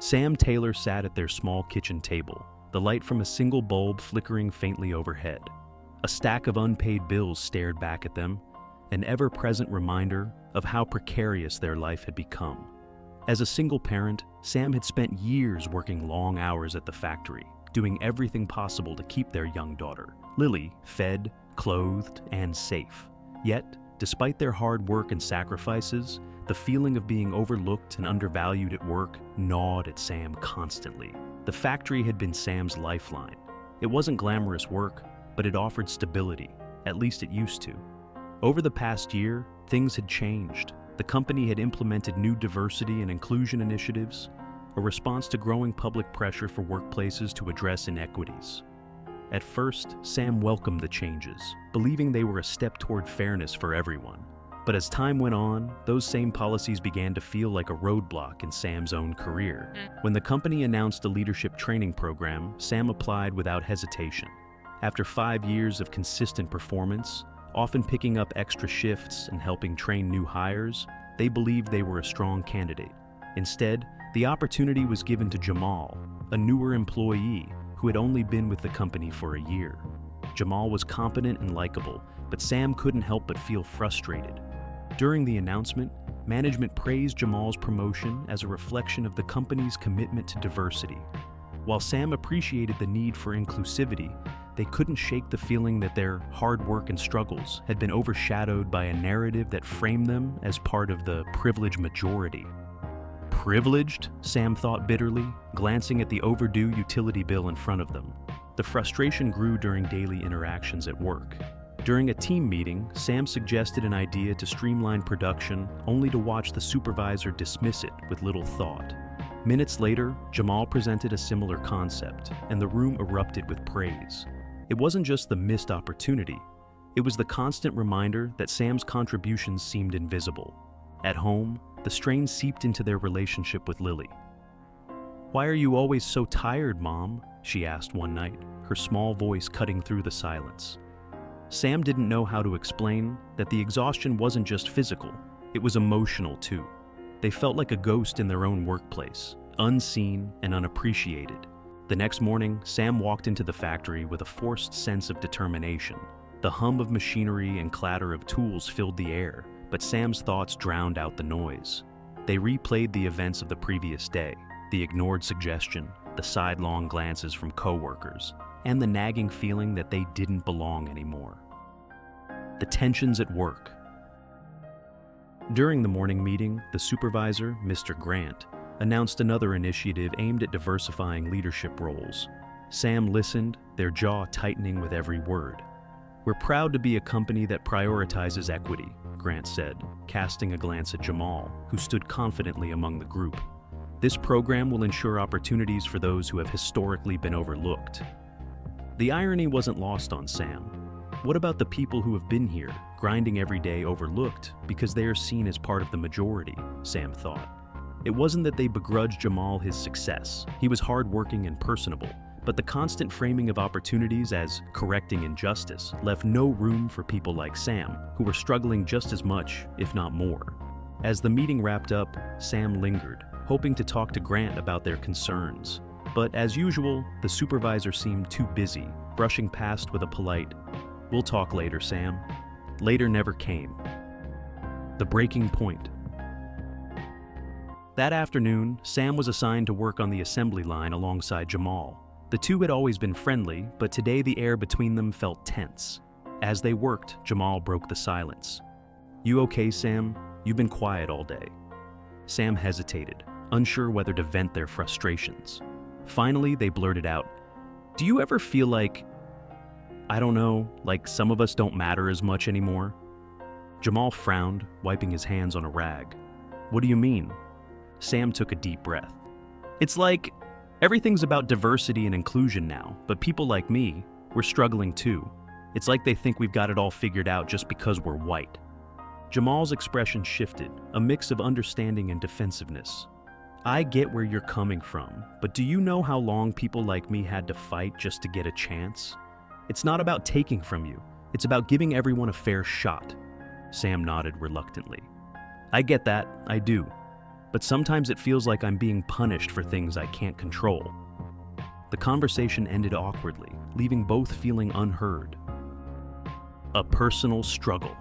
Sam Taylor sat at their small kitchen table, the light from a single bulb flickering faintly overhead. A stack of unpaid bills stared back at them, an ever-present reminder of how precarious their life had become. As a single parent, Sam had spent years working long hours at the factory, doing everything possible to keep their young daughter, Lily, fed, clothed, and safe. Yet, despite their hard work and sacrifices, the feeling of being overlooked and undervalued at work gnawed at Sam constantly. The factory had been Sam's lifeline. It wasn't glamorous work, but it offered stability, at least it used to. Over the past year, things had changed. The company had implemented new diversity and inclusion initiatives, a response to growing public pressure for workplaces to address inequities. At first, Sam welcomed the changes, believing they were a step toward fairness for everyone. But as time went on, those same policies began to feel like a roadblock in Sam's own career. When the company announced a leadership training program, Sam applied without hesitation. After 5 years of consistent performance, often picking up extra shifts and helping train new hires, they believed they were a strong candidate. Instead, the opportunity was given to Jamal, a newer employee who had only been with the company for a year. Jamal was competent and likable, but Sam couldn't help but feel frustrated. During the announcement, management praised Jamal's promotion as a reflection of the company's commitment to diversity. While Sam appreciated the need for inclusivity, they couldn't shake the feeling that their hard work and struggles had been overshadowed by a narrative that framed them as part of the privileged majority. Privileged? Sam thought bitterly, glancing at the overdue utility bill in front of them. The frustration grew during daily interactions at work. During a team meeting, Sam suggested an idea to streamline production, only to watch the supervisor dismiss it with little thought. Minutes later, Jamal presented a similar concept, and the room erupted with praise. It wasn't just the missed opportunity, it was the constant reminder that Sam's contributions seemed invisible. At home, the strain seeped into their relationship with Lily. "Why are you always so tired, Mom?" she asked one night, her small voice cutting through the silence. Sam didn't know how to explain that the exhaustion wasn't just physical, it was emotional too. They felt like a ghost in their own workplace, unseen and unappreciated. The next morning, Sam walked into the factory with a forced sense of determination. The hum of machinery and clatter of tools filled the air, but Sam's thoughts drowned out the noise. They replayed the events of the previous day, the ignored suggestion, the sidelong glances from coworkers, and the nagging feeling that they didn't belong anymore. The tensions at work. During the morning meeting, the supervisor, Mr. Grant, announced another initiative aimed at diversifying leadership roles. Sam listened, their jaw tightening with every word. "We're proud to be a company that prioritizes equity," Grant said, casting a glance at Jamal, who stood confidently among the group. "This program will ensure opportunities for those who have historically been overlooked." The irony wasn't lost on Sam. What about the people who have been here, grinding every day, overlooked because they are seen as part of the majority, Sam thought. It wasn't that they begrudged Jamal his success. He was hardworking and personable, but the constant framing of opportunities as correcting injustice left no room for people like Sam, who were struggling just as much, if not more. As the meeting wrapped up, Sam lingered, hoping to talk to Grant about their concerns. But as usual, the supervisor seemed too busy, brushing past with a polite, "We'll talk later, Sam." Later never came. The breaking point. That afternoon, Sam was assigned to work on the assembly line alongside Jamal. The two had always been friendly, but today the air between them felt tense. As they worked, Jamal broke the silence. "You okay, Sam? You've been quiet all day." Sam hesitated, unsure whether to vent their frustrations. Finally, they blurted out, "Do you ever feel like, I don't know, like some of us don't matter as much anymore?" Jamal frowned, wiping his hands on a rag. "What do you mean?" Sam took a deep breath. "It's like, everything's about diversity and inclusion now, but people like me, we're struggling too. It's like they think we've got it all figured out just because we're white." Jamal's expression shifted, a mix of understanding and defensiveness. "I get where you're coming from, but do you know how long people like me had to fight just to get a chance? It's not about taking from you, it's about giving everyone a fair shot." Sam nodded reluctantly. "I get that, I do. but sometimes it feels like I'm being punished for things I can't control." The conversation ended awkwardly, leaving both feeling unheard. A personal struggle.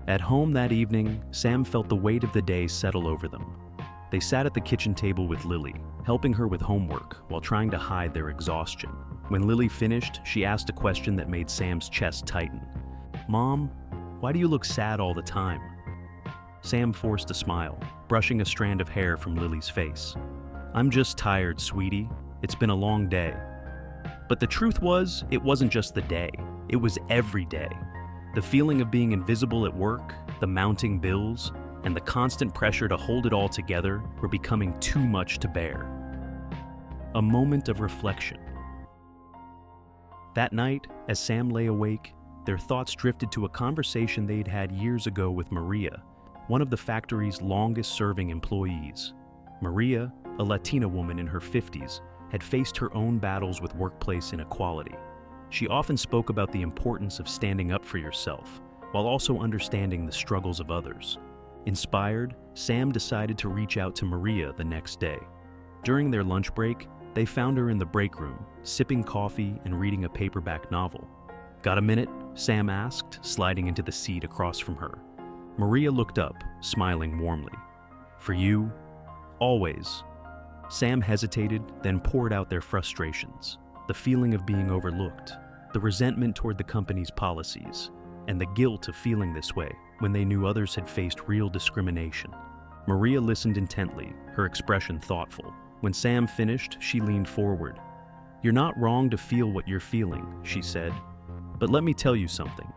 At home that evening, Sam felt the weight of the day settle over them. They sat at the kitchen table with Lily, helping her with homework while trying to hide their exhaustion. When Lily finished, she asked a question that made Sam's chest tighten. "Mom, why do you look sad all the time?" Sam forced a smile, brushing a strand of hair from Lily's face. "I'm just tired, sweetie. It's been a long day." But the truth was, it wasn't just the day. It was every day. The feeling of being invisible at work, the mounting bills, and the constant pressure to hold it all together were becoming too much to bear. A moment of reflection. That night, as Sam lay awake, their thoughts drifted to a conversation they'd had years ago with Maria, one of the factory's longest-serving employees. Maria, a Latina woman in her 50s, had faced her own battles with workplace inequality. She often spoke about the importance of standing up for yourself, while also understanding the struggles of others. Inspired, Sam decided to reach out to Maria the next day. During their lunch break, they found her in the break room, sipping coffee and reading a paperback novel. "Got a minute?" Sam asked, sliding into the seat across from her. Maria looked up, smiling warmly. "For you, always." Sam hesitated, then poured out their frustrations, the feeling of being overlooked, the resentment toward the company's policies, and the guilt of feeling this way when they knew others had faced real discrimination. Maria listened intently, her expression thoughtful. When Sam finished, she leaned forward. "You're not wrong to feel what you're feeling," she said. "But let me tell you something.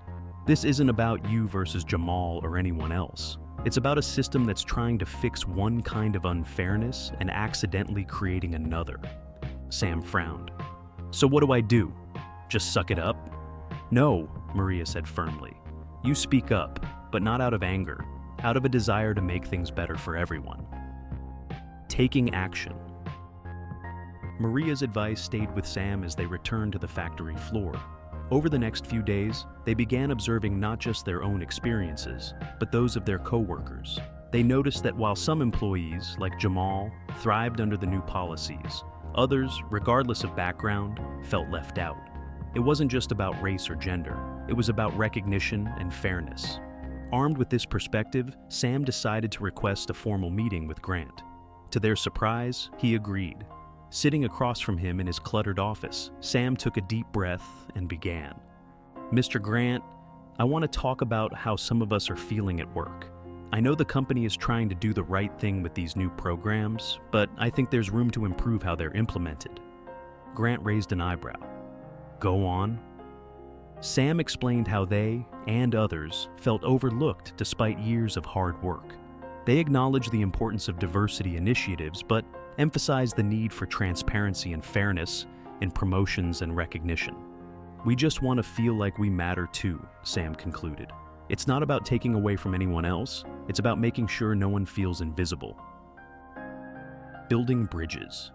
This isn't about you versus Jamal or anyone else. It's about a system that's trying to fix one kind of unfairness and accidentally creating another." Sam frowned. "So what do I do? Just suck it up?" "No," Maria said firmly. "You speak up, but not out of anger, out of a desire to make things better for everyone." Taking action. Maria's advice stayed with Sam as they returned to the factory floor. Over the next few days, they began observing not just their own experiences, but those of their co-workers. They noticed that while some employees, like Jamal, thrived under the new policies, others, regardless of background, felt left out. It wasn't just about race or gender, it was about recognition and fairness. Armed with this perspective, Sam decided to request a formal meeting with Grant. To their surprise, he agreed. Sitting across from him in his cluttered office, Sam took a deep breath and began. "Mr. Grant, I want to talk about how some of us are feeling at work. I know the company is trying to do the right thing with these new programs, but I think there's room to improve how they're implemented." Grant raised an eyebrow. "Go on." Sam explained how they, and others, felt overlooked despite years of hard work. They acknowledged the importance of diversity initiatives, but emphasized the need for transparency and fairness in promotions and recognition. "We just want to feel like we matter too," Sam concluded. "It's not about taking away from anyone else, it's about making sure no one feels invisible." Building bridges.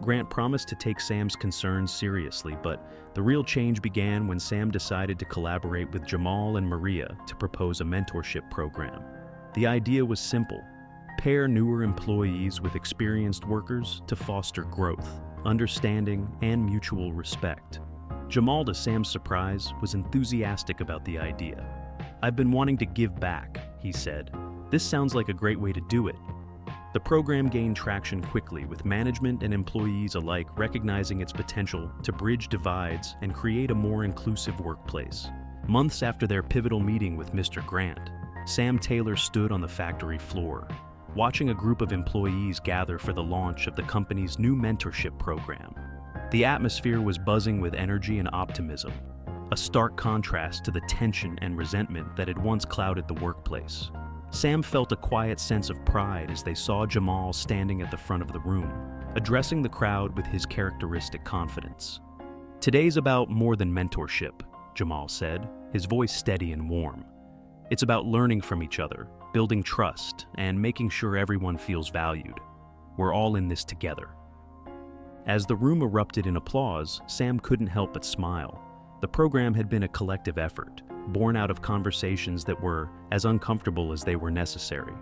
Grant promised to take Sam's concerns seriously, but the real change began when Sam decided to collaborate with Jamal and Maria to propose a mentorship program. The idea was simple: pair newer employees with experienced workers to foster growth, understanding, and mutual respect. Jamal, to Sam's surprise, was enthusiastic about the idea. "I've been wanting to give back," he said. "This sounds like a great way to do it." The program gained traction quickly, with management and employees alike recognizing its potential to bridge divides and create a more inclusive workplace. Months after their pivotal meeting with Mr. Grant, Sam Taylor stood on the factory floor, watching a group of employees gather for the launch of the company's new mentorship program. The atmosphere was buzzing with energy and optimism, a stark contrast to the tension and resentment that had once clouded the workplace. Sam felt a quiet sense of pride as they saw Jamal standing at the front of the room, addressing the crowd with his characteristic confidence. "Today's about more than mentorship," Jamal said, his voice steady and warm. "It's about learning from each other, building trust, and making sure everyone feels valued. We're all in this together." As the room erupted in applause, Sam couldn't help but smile. The program had been a collective effort, born out of conversations that were as uncomfortable as they were necessary.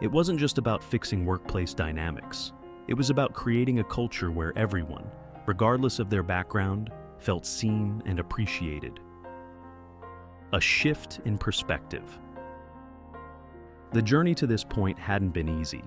It wasn't just about fixing workplace dynamics. It was about creating a culture where everyone, regardless of their background, felt seen and appreciated. A shift in perspective. The journey to this point hadn't been easy.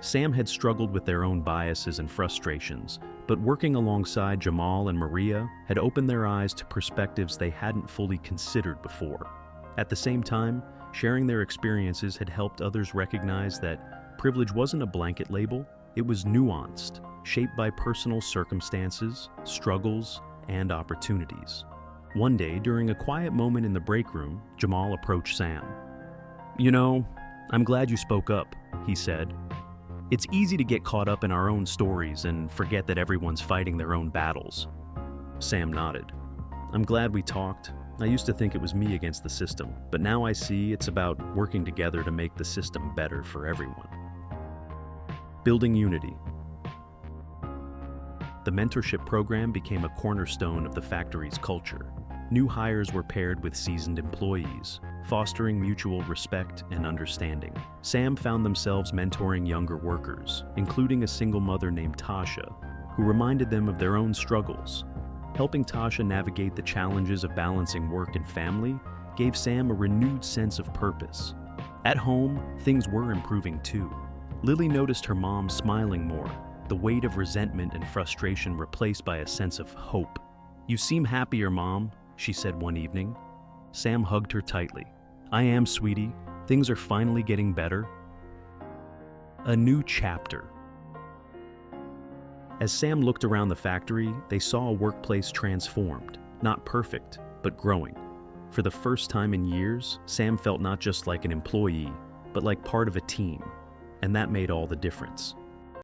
Sam had struggled with their own biases and frustrations, but working alongside Jamal and Maria had opened their eyes to perspectives they hadn't fully considered before. At the same time, sharing their experiences had helped others recognize that privilege wasn't a blanket label, it was nuanced, shaped by personal circumstances, struggles, and opportunities. One day, during a quiet moment in the break room, Jamal approached Sam. "You know, I'm glad you spoke up," he said. "It's easy to get caught up in our own stories and forget that everyone's fighting their own battles." Sam nodded. "I'm glad we talked. I used to think it was me against the system, but now I see it's about working together to make the system better for everyone." Building unity. The mentorship program became a cornerstone of the factory's culture. New hires were paired with seasoned employees, fostering mutual respect and understanding. Sam found themselves mentoring younger workers, including a single mother named Tasha, who reminded them of their own struggles. Helping Tasha navigate the challenges of balancing work and family gave Sam a renewed sense of purpose. At home, things were improving too. Lily noticed her mom smiling more, the weight of resentment and frustration replaced by a sense of hope. "You seem happier, Mom," she said one evening. Sam hugged her tightly. "I am, sweetie. Things are finally getting better." A new chapter. As Sam looked around the factory, they saw a workplace transformed, not perfect, but growing. For the first time in years, Sam felt not just like an employee, but like part of a team, and that made all the difference.